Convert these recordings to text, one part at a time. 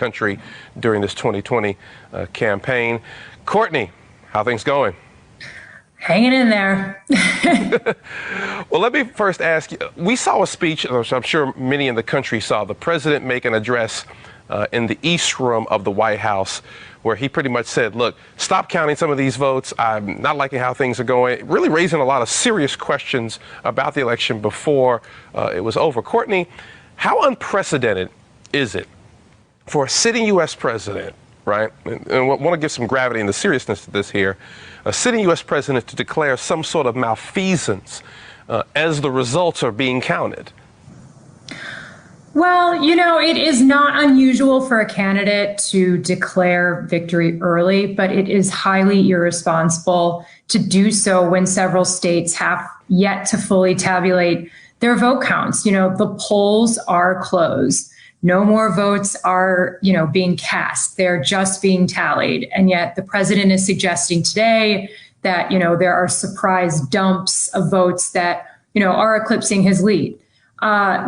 country during this 2020 campaign. Courtney, how are things going? Hanging in there. Well, let me first ask you, we saw a speech, which I'm sure many in the country saw, the president make an address in the East Room of the White House, where he pretty much said, look, stop counting some of these votes. I'm not liking how things are going, really raising a lot of serious questions about the election before it was over. Courtney, how unprecedented is it for a sitting U.S. president, right? And I want to give some gravity and the seriousness to this here. A sitting U.S. president to declare some sort of malfeasance as the results are being counted. Well, it is not unusual for a candidate to declare victory early, but it is highly irresponsible to do so when several states have yet to fully tabulate their vote counts. The polls are closed. No more votes are, being cast. They're just being tallied. And yet the president is suggesting today that, there are surprise dumps of votes that, are eclipsing his lead.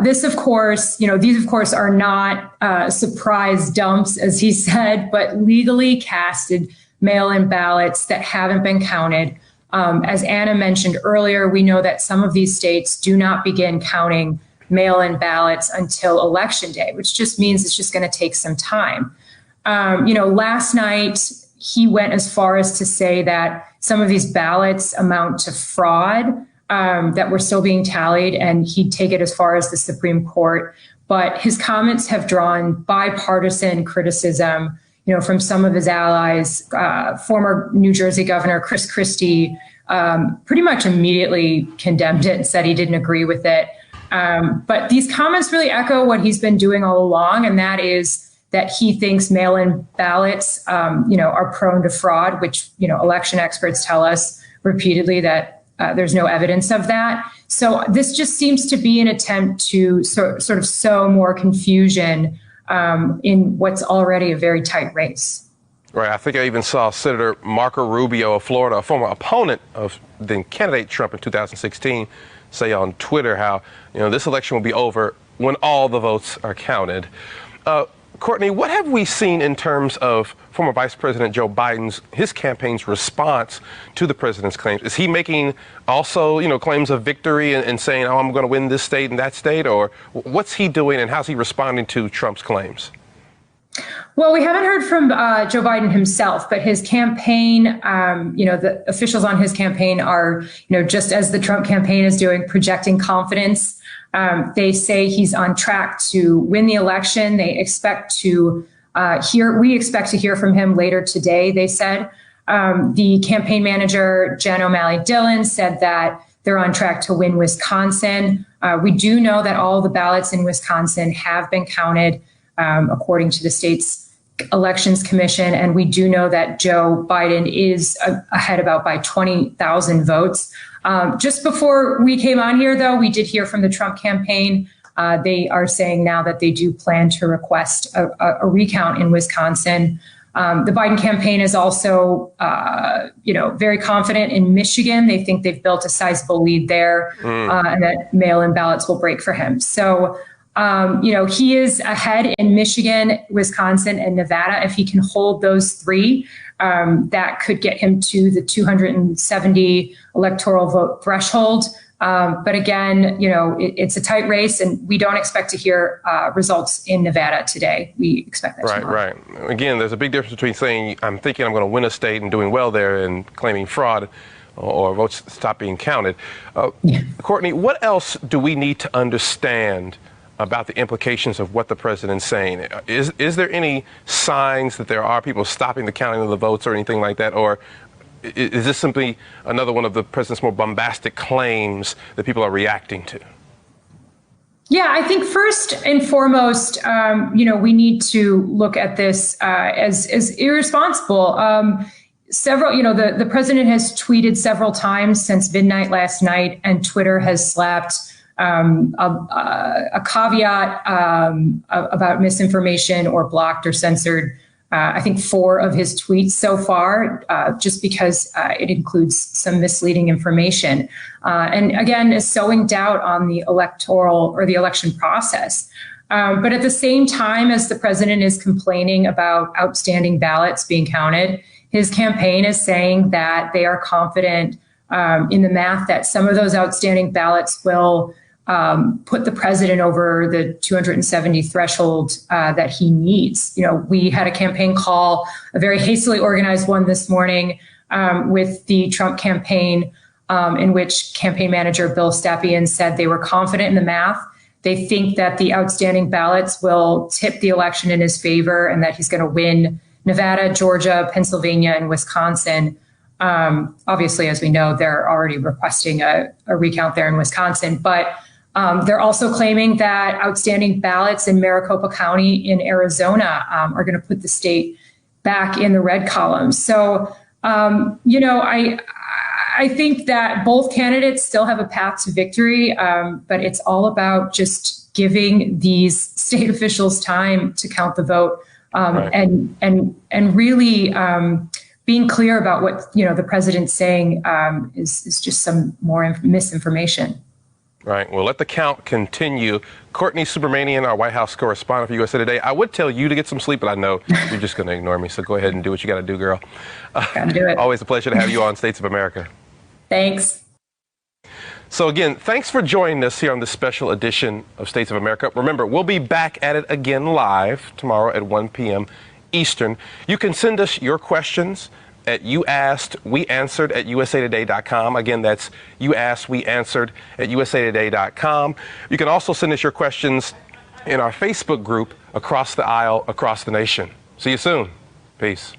These of course are not surprise dumps, as he said, but legally casted mail-in ballots that haven't been counted. As Anna mentioned earlier, we know that some of these states do not begin counting mail-in ballots until Election Day, which just means it's just going to take some time. Last night, he went as far as to say that some of these ballots amount to fraud, that were still being tallied, and he'd take it as far as the Supreme Court. But his comments have drawn bipartisan criticism, from some of his allies. Former New Jersey Governor Chris Christie pretty much immediately condemned it and said he didn't agree with it. But these comments really echo what he's been doing all along, and that is that he thinks mail-in ballots, are prone to fraud, which, election experts tell us repeatedly that there's no evidence of that. So this just seems to be an attempt to sort of sow more confusion in what's already a very tight race. Right. I think I even saw Senator Marco Rubio of Florida, a former opponent of then candidate Trump in 2016, say on Twitter how, this election will be over when all the votes are counted. Courtney, what have we seen in terms of former Vice President Joe Biden's, his campaign's response to the president's claims? Is he making also, claims of victory and saying, oh, I'm going to win this state and that state? Or what's he doing and how's he responding to Trump's claims? Well, we haven't heard from Joe Biden himself, but his campaign, the officials on his campaign are, just as the Trump campaign is doing, projecting confidence. They say he's on track to win the election. They expect to we expect to hear from him later today, they said. The campaign manager, Jen O'Malley Dillon, said that they're on track to win Wisconsin. We do know that all the ballots in Wisconsin have been counted, according to the state's elections commission. And we do know that Joe Biden is ahead by 20,000 votes. Just before we came on here, though, we did hear from the Trump campaign. They are saying now that they do plan to request a recount in Wisconsin. The Biden campaign is also, very confident in Michigan. They think they've built a sizable lead there, and that mail-in ballots will break for him. So, he is ahead in Michigan, Wisconsin, and Nevada. If he can hold those three, that could get him to the 270 electoral vote threshold. But again, it's a tight race, and we don't expect to hear results in Nevada today. We expect that tomorrow. Right. Again, there's a big difference between saying, I'm thinking I'm going to win a state and doing well there and claiming fraud or votes stop being counted. Courtney, what else do we need to understand about the implications of what the president's saying? Is there any signs that there are people stopping the counting of the votes or anything like that? Or is this simply another one of the president's more bombastic claims that people are reacting to? Yeah, I think first and foremost, we need to look at this as irresponsible. The president has tweeted several times since midnight last night, and Twitter has slapped a caveat about misinformation or blocked or censored, I think 4 of his tweets so far, just because it includes some misleading information. And again, is sowing doubt on the electoral or the election process. But at the same time, as the president is complaining about outstanding ballots being counted, his campaign is saying that they are confident in the math that some of those outstanding ballots will put the president over the 270 threshold that he needs. You know, we had a campaign call, a very hastily organized one this morning with the Trump campaign, in which campaign manager Bill Stepien said they were confident in the math. They think that the outstanding ballots will tip the election in his favor and that he's going to win Nevada, Georgia, Pennsylvania, and Wisconsin. Obviously, as we know, they're already requesting a recount there in Wisconsin, but they're also claiming that outstanding ballots in Maricopa County in Arizona are going to put the state back in the red column. So, you know, I think that both candidates still have a path to victory, but it's all about just giving these state officials time to count the vote, right. and really being clear about what, you know, the president's saying is just some more misinformation. Right. Well, let the count continue. Courtney Subramanian, our White House correspondent for USA Today. I would tell you to get some sleep, but I know you're just going to ignore me. So go ahead and do what you got to do, girl. Gotta do it. Always a pleasure to have you on States of America. Thanks. So again, thanks for joining us here on this special edition of States of America. Remember, we'll be back at it again live tomorrow at 1 p.m. Eastern. You can send us your questions at youasked.weanswered@usatoday.com. Again, that's youasked.weanswered@usatoday.com. You can also send us your questions in our Facebook group, Across the Aisle, Across the Nation. See you soon. Peace.